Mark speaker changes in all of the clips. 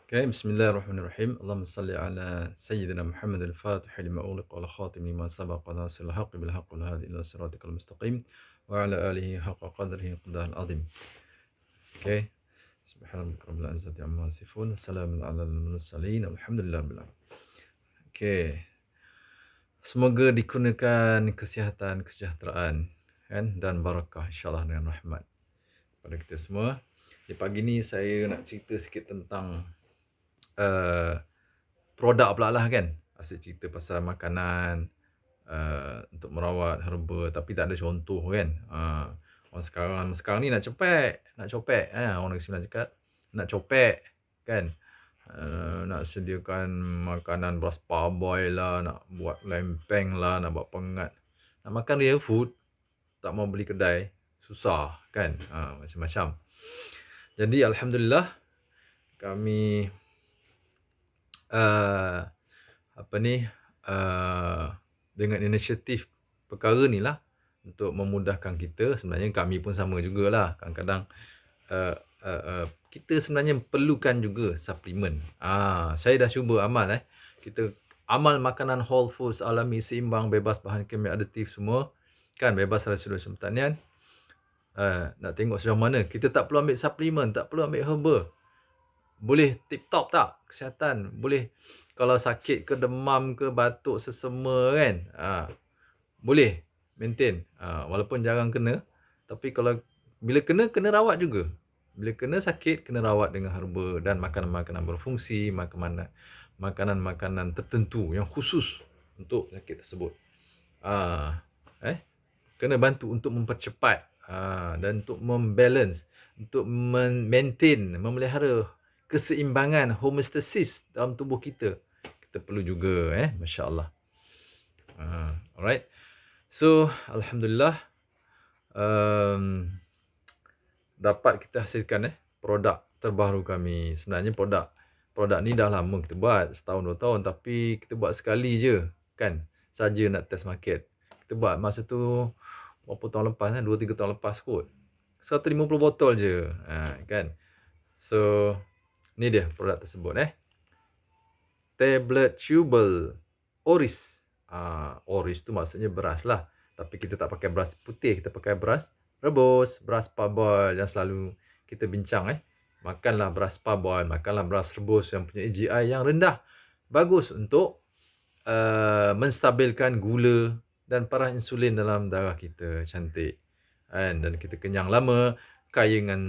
Speaker 1: Okay, Bismillahirrahmanirrahim. Allahumma salli ala Sayyidina Muhammad al-Fatih lima ughliq wal khatim lima sabaq wa nasiril haqqi bil haqqi wal hadi ila siratikal mustaqim wa ala alihi haqqa qadrihi qadar azim. Okay. Subhanallah rabbil izzati amma yasifun. Salamun alal mursalin. Alhamdulillah rabbil alamin. Okay. Semoga dikurniakan kesihatan, kesejahteraan kan dan barakah insyaallah dengan rahmat pada kita semua. Di pagi ni saya nak cerita sikit tentang uh, produk pula lah kan. Asyik cerita pasal makanan untuk merawat herba tapi tak ada contoh kan. Orang sekarang ni nak copek orang Negeri Sembilan cakap nak copek kan. Nak sediakan makanan beras parboil lah, nak buat lempeng lah, nak buat pengat. Nak makan real food, tak mau beli kedai, susah kan. Macam-macam. Jadi Alhamdulillah kami dengan inisiatif perkara ni lah untuk memudahkan kita. Sebenarnya kami pun sama jugalah. Kadang-kadang kita sebenarnya perlukan juga suplemen. Saya dah cuba amal kita amal makanan whole foods, alami, seimbang, bebas bahan kimia aditif semua. Kan, bebas residu pertanian. Nak tengok sejauh mana. Kita tak perlu ambil suplemen, tak perlu ambil herba. Boleh tip-top tak kesihatan? Boleh kalau sakit ke, demam ke, batuk, sesama kan. Boleh maintain. Walaupun jarang kena. Tapi kalau bila kena rawat juga. Bila kena sakit, kena rawat dengan herba dan makanan-makanan berfungsi, makanan-makanan tertentu yang khusus untuk sakit tersebut. Kena bantu untuk mempercepat dan untuk membalance, untuk maintain, memelihara keseimbangan homeostasis dalam tubuh kita. Kita perlu juga masya-Allah. Alright. So, alhamdulillah dapat kita hasilkan produk terbaru kami. Sebenarnya produk ni dah lama kita buat, setahun 2 tahun, tapi kita buat sekali je kan. Saja nak test market. Kita buat masa tu berapa tahun lepas 2-3 tahun lepas kot. 150 botol je. Kan. So, ni dia produk tersebut Tablet Chewable Oris. Oris tu maksudnya beras lah. Tapi kita tak pakai beras putih, kita pakai beras rebus, beras parboil yang selalu kita bincang Makanlah beras parboil, makanlah beras rebus yang punya AGI yang rendah. Bagus untuk menstabilkan gula dan parah insulin dalam darah kita. Cantik. Dan kita kenyang lama, kaya dengan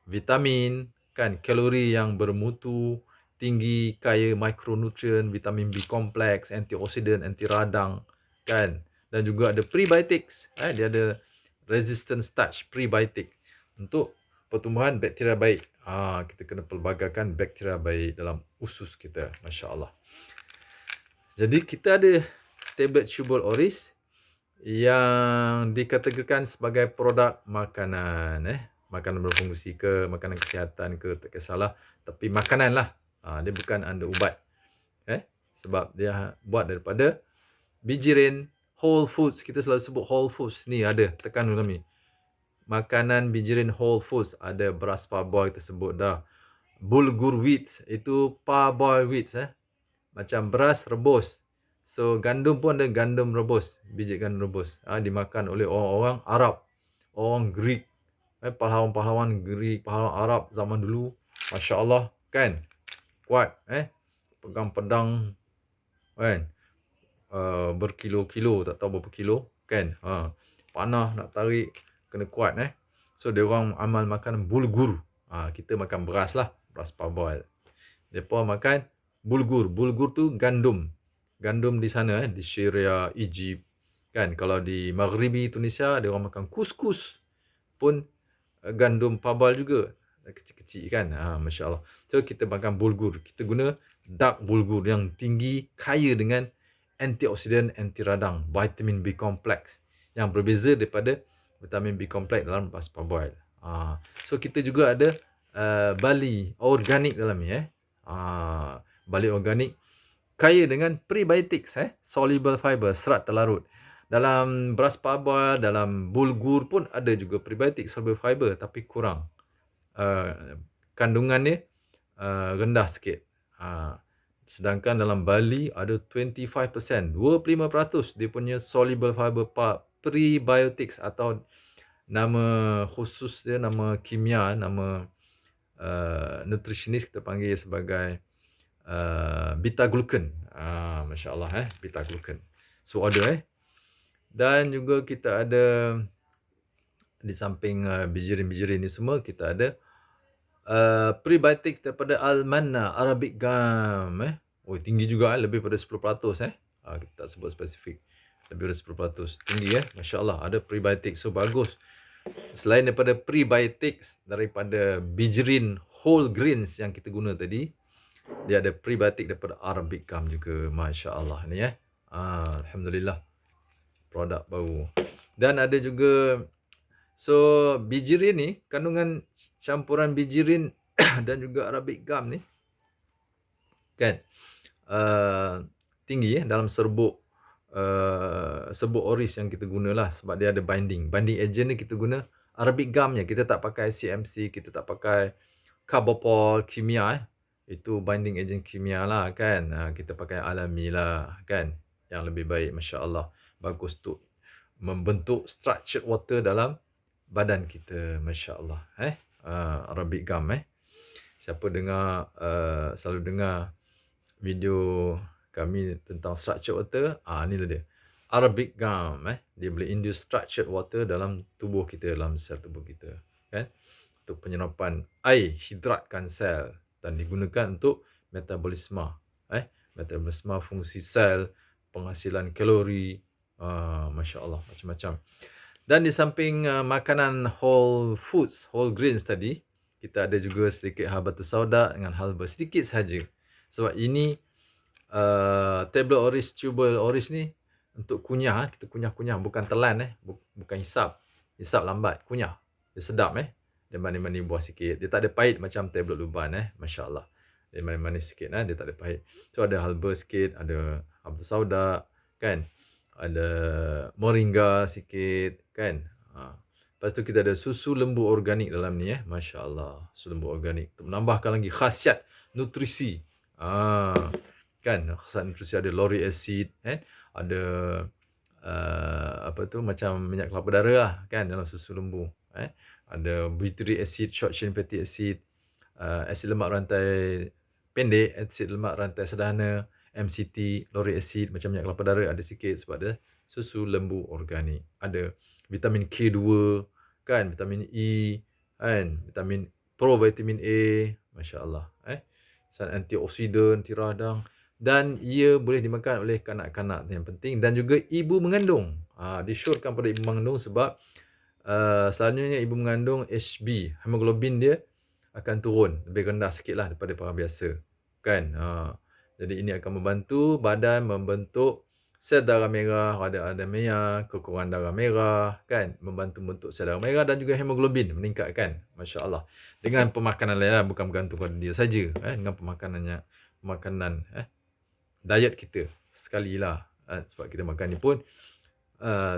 Speaker 1: vitamin, kan, kalori yang bermutu tinggi, kaya mikronutrien, vitamin B kompleks, antioksidan, anti radang, kan. Dan juga ada prebiotics. Dia ada resistant starch prebiotic untuk pertumbuhan bakteria baik. Kita kena pelbagaikan bakteria baik dalam usus kita. Masya Allah. Jadi kita ada tablet chewable Oris yang dikategorikan sebagai produk makanan. Makanan berfungsi ke, makanan kesihatan ke, tak kisahlah. Tapi makanan lah. Dia bukan under ubat. Sebab dia buat daripada bijirin whole foods. Kita selalu sebut whole foods. Ni ada, tekan dulu kami. Makanan bijirin whole foods. Ada beras parboil tersebut dah. Bulgur wheat, itu parboil wheat. Macam beras rebus. So, gandum pun ada gandum rebus. Biji gandum rebus. Dimakan oleh orang-orang Arab. Orang Greek. Pahlawan-pahlawan Greek, pahlawan Arab zaman dulu. Masya Allah. Kan? Kuat. Pegang pedang. Kan? Berkilo-kilo. Tak tahu berapa kilo. Kan? Panah nak tarik. Kena kuat. So, dia orang amal makan bulgur. Kita makan beras lah. Beras parboil. Mereka makan bulgur. Bulgur tu gandum. Gandum di sana di Syria, Egypt. Kan, kalau di Maghribi, Tunisia, dia orang makan kuskus pun gandum parboil juga. Kecil-kecil kan. Masya Allah. So, kita makan bulgur. Kita guna dark bulgur yang tinggi, kaya dengan antioksidan, anti radang, vitamin B kompleks. Yang berbeza daripada vitamin B kompleks dalam beras parboil. So, kita juga ada barley organik dalam ni. Barley organik kaya dengan prebiotics, soluble fiber, serat terlarut. Dalam beras parboil, dalam bulgur pun ada juga prebiotik, soluble fiber, tapi kurang. Kandungan dia rendah sikit. Sedangkan dalam Bali ada 25%, 25% dia punya soluble fiber prebiotics, atau nama khusus dia, nama kimia, nama nutritionist kita panggil sebagai beta-glucan. Masya-Allah beta-glucan. So ada dan juga kita ada di samping bijirin-bijirin ni semua, kita ada prebiotics daripada Al-Manna Arabic Gum Oh, tinggi juga lebih pada 10%. Kita tak sebut spesifik. Lebih dari 10%. Tinggi Masya-Allah, ada prebiotics. So bagus. Selain daripada prebiotics daripada bijirin whole grains yang kita guna tadi, dia ada prebiotik daripada Arabic Gum juga. Masya-Allah ni Alhamdulillah. Produk baru. Dan ada juga bijirin ni, kandungan campuran bijirin dan juga Arabic Gum ni kan tinggi dalam serbuk oris yang kita gunalah, sebab dia ada binding agent ni kita guna Arabic Gum-nya. Kita tak pakai CMC, kita tak pakai Carbopol kimia itu binding agent kimia lah kan. Kita pakai alami lah kan, yang lebih baik. Masya-Allah, bagus untuk membentuk structured water dalam badan kita. Masya-Allah Arabic Gum Siapa dengar selalu dengar video kami tentang structured water, inilah dia. Arabic Gum dia boleh induce structured water dalam tubuh kita, dalam sel tubuh kita kan, untuk penyerapan air, hidratkan sel, dan digunakan untuk metabolisme metabolisme, fungsi sel, penghasilan kalori, masya-Allah, macam-macam. Dan di samping makanan whole foods, whole grains tadi, kita ada juga sedikit habatus sauda dengan halba, sedikit saja. Sebab ini tablet oris, tubal oris ni untuk kunyah. Kita kunyah-kunyah, bukan telan bukan hisap. Hisap lambat, kunyah. Dia sedap Dia manis-manis buah sikit. Dia tak ada pahit macam tablet luban Masya-Allah. Dia manis-manis sikit dia tak ada pahit. So ada halba sikit, ada habatus sauda kan. Ada moringa sikit kan. Lepas tu kita ada susu lembu organik dalam ni Masya-Allah. Susu lembu organik untuk menambahkan lagi khasiat nutrisi. Kan, khasiat nutrisi, ada lauric acid ada macam minyak kelapa darah lah kan dalam susu lembu. Ada butyric acid, short chain fatty acid, asid lemak rantai pendek, asid lemak rantai sederhana, MCT, lauric acid, macam minyak kelapa darah ada sikit sebab ada susu lembu organik. Ada vitamin K2 kan, vitamin E kan, provitamin A, masya-Allah antioksidan, anti radang, dan ia boleh dimakan oleh kanak-kanak yang penting, dan juga ibu mengandung. Disyorkan pada ibu mengandung sebab selalunya ibu mengandung HB, hemoglobin dia akan turun lebih rendah sikitlah daripada orang biasa kan. Jadi ini akan membantu badan membentuk sel darah merah, radang merah, kekurangan darah merah kan, membantu bentuk sel darah merah dan juga hemoglobin meningkatkan, masya-Allah. Dengan pemakanan lain bukan bergantung pada dia saja dengan makanan diet kita sekalilah sebab kita makan ni pun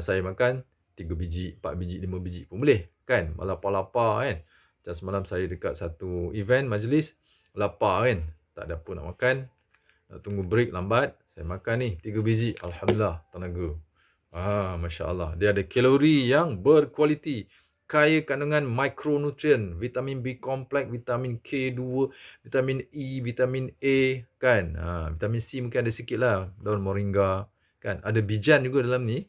Speaker 1: saya makan 3 biji, 4 biji, 5 biji pun boleh kan, lapar-lapar kan. Macam semalam saya dekat satu event majlis, lapar kan, tak ada apa nak makan, nak tunggu break lambat, saya makan ni 3 biji, alhamdulillah tenaga. Masya-Allah, dia ada kalori yang berkualiti, kaya kandungan mikronutrien, vitamin B kompleks, vitamin K2, vitamin E, vitamin A kan. Vitamin C mungkin ada sikitlah, daun moringa kan. Ada bijan juga dalam ni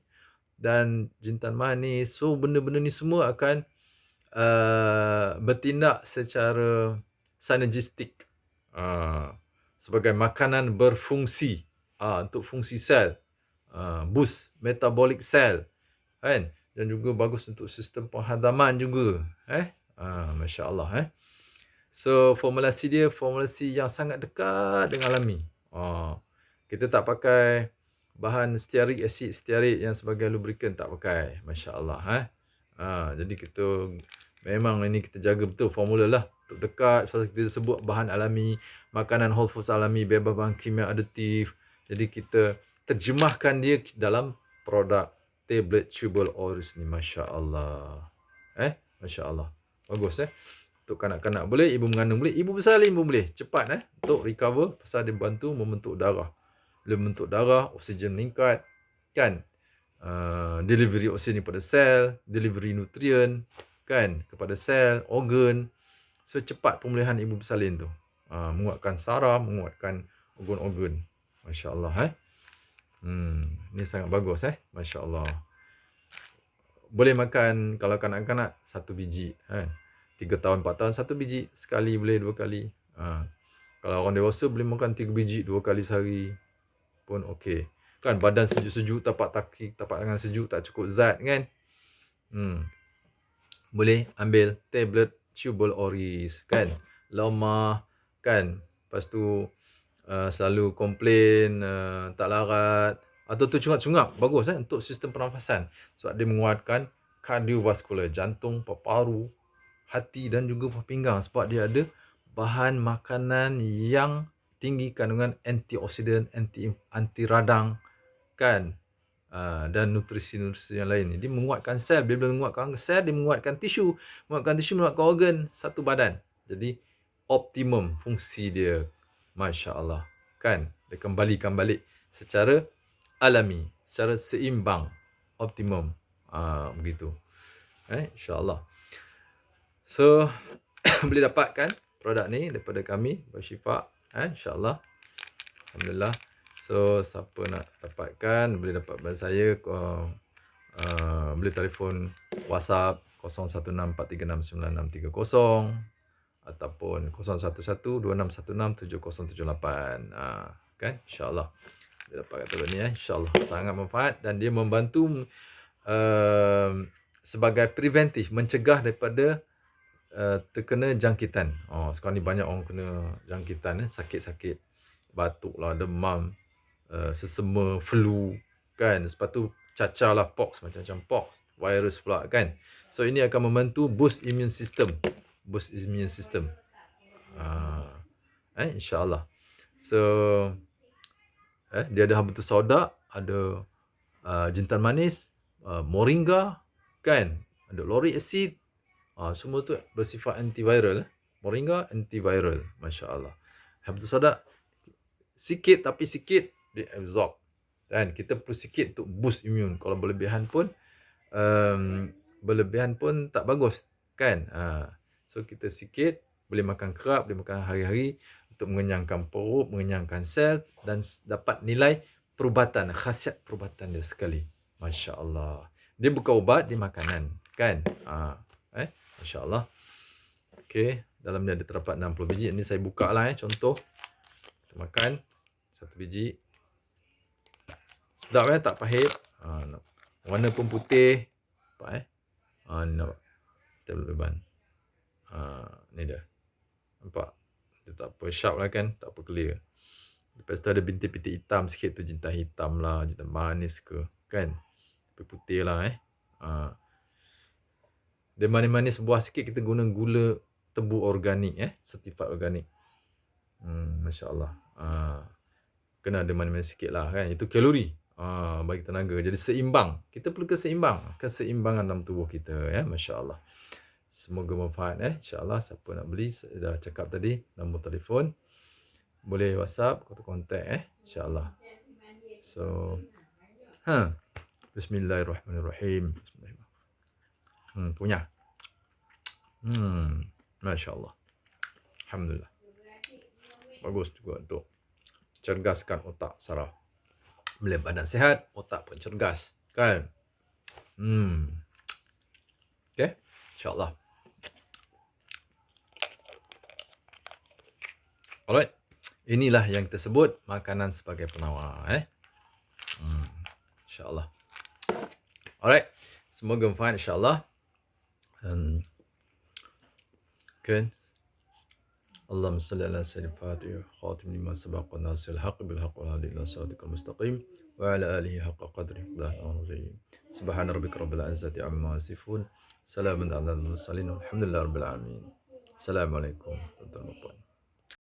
Speaker 1: dan jintan manis. So benda-benda ni semua akan bertindak secara synergistik sebagai makanan berfungsi untuk fungsi sel, boost metabolic cell kan, dan juga bagus untuk sistem penghadaman juga masya-Allah So formulasi dia formulasi yang sangat dekat dengan alami. Kita tak pakai bahan stearik, asid stearik yang sebagai lubricant, tak pakai, masya-Allah jadi kita memang ini kita jaga betul formula lah untuk dekat. Pasal kita sebut bahan alami, makanan whole foods alami, bebas bahan kimia aditif. Jadi kita terjemahkan dia dalam produk tablet tubal oris ni, masya-Allah. Masya-Allah. Bagus Untuk kanak-kanak boleh, ibu mengandung boleh, ibu bersalin pun boleh. Cepat untuk recover pasal dia bantu membentuk darah. Bila membentuk darah, oksigen meningkat, kan? Delivery oksigen kepada sel, delivery nutrien, kan? Kepada sel, organ. So, cepat pemulihan ibu bersalin tu. Menguatkan saraf, menguatkan organ-organ. Masya Allah. Ni sangat bagus. Masya Allah. Boleh makan kalau kanak-kanak 1 biji. 3 tahun, 4 tahun 1 biji. Sekali boleh, 2 kali. Kalau orang dewasa boleh makan 3 biji 2 kali sehari pun okey. Kan badan sejuk-sejuk, tapak tangan sejuk, tak cukup zat kan. Boleh ambil tablet Tubal Oris kan. Lemah kan. Lepas tu selalu komplain tak larat atau tercungap-cungap. Bagus untuk sistem pernafasan. Sebab dia menguatkan kardiovaskular, jantung, paru, hati dan juga pinggang. Sebab dia ada bahan makanan yang tinggi kandungan antioksidan, anti radang kan. Dan nutrisi-nutrisi yang lain. Dia menguatkan sel. Bila menguatkan sel, dia menguatkan tisu. Menguatkan organ satu badan. Jadi optimum fungsi dia. Masya Allah. Kan? Dia kembalikan balik secara alami. Secara seimbang. Optimum. Begitu. InsyaAllah. So, boleh dapatkan produk ni daripada kami. Bersifat. InsyaAllah. Alhamdulillah. So, siapa nak dapatkan, boleh dapat pada saya. Boleh telefon WhatsApp 0164369630 ataupun 0112616778. Kan? InsyaAllah. Boleh dapatkan produk ni. InsyaAllah. Sangat manfaat dan dia membantu sebagai preventif, mencegah daripada terkena jangkitan. Sekarang ni banyak orang kena jangkitan, sakit-sakit. Batuk lah, demam, sesama, flu, kan. Lepas tu cacar lah, pox, macam-macam pox, virus pula kan. So ini akan membantu boost immune system. Boost immune system. InsyaAllah. So dia ada habatus sauda, ada jintan manis, moringa, kan. Ada lauric acid. Semua tu bersifat antiviral. Moringa antiviral. Masya Allah. Habatus sauda sikit tapi sikit dia absorb. Dan kita perlu sikit untuk boost imun. Kalau berlebihan pun tak bagus kan. So kita sikit, boleh makan kerap, boleh makan hari-hari untuk mengenyangkan perut, mengenyangkan sel dan dapat nilai perubatan, khasiat perubatan dia sekali. Masya Allah. Dia bukan ubat, dia makanan kan. Masya Allah. Okey, dalam ni ada terdapat 60 biji. Ini saya buka lah contoh. Kita makan 1 biji. Sedap tak pahit. Warna pun putih. Nampak ni nampak. Kita boleh ban. Ni dia. Nampak? Dia tak apa sharp lah kan. Tak apa clear. Lepas tu ada bintik-bintik hitam sikit tu. Jintan hitam lah. Jintan manis ke. Kan? Tapi putih lah Dia manis-manis buah sikit. Kita guna gula tebu organik Certified organik. Masya Allah. Kena ada manis-manis sikit lah kan. Itu kalori. Bagi tenaga. Jadi seimbang. Kita perlu keseimbangan dalam tubuh kita. Masya Allah. Semoga manfaat. InsyaAllah. Siapa nak beli. Saya dah cakap tadi. Nombor telefon. Boleh WhatsApp. Kontak. InsyaAllah. So. Bismillahirrahmanirrahim. Punya. Masya Allah. Alhamdulillah. Bagus juga untuk cerdaskan otak saraf. Bila badan sihat, otak pun cergas. Kan? Okay? InsyaAllah. Alright. Inilah yang kita sebut makanan sebagai penawar. InsyaAllah. Alright. Semoga manfaat insyaAllah. Okay. اللهم صل على سيدنا الفاتح خاتم لما سبق والناصر الحق بالحق والهادي الى صراطك المستقيم وعلى اله حق قدره العظيم سبحان ربك رب العزة عما يصفون سلام على المرسلين والحمد لله رب العالمين السلام عليكم ورحمة الله وبركاته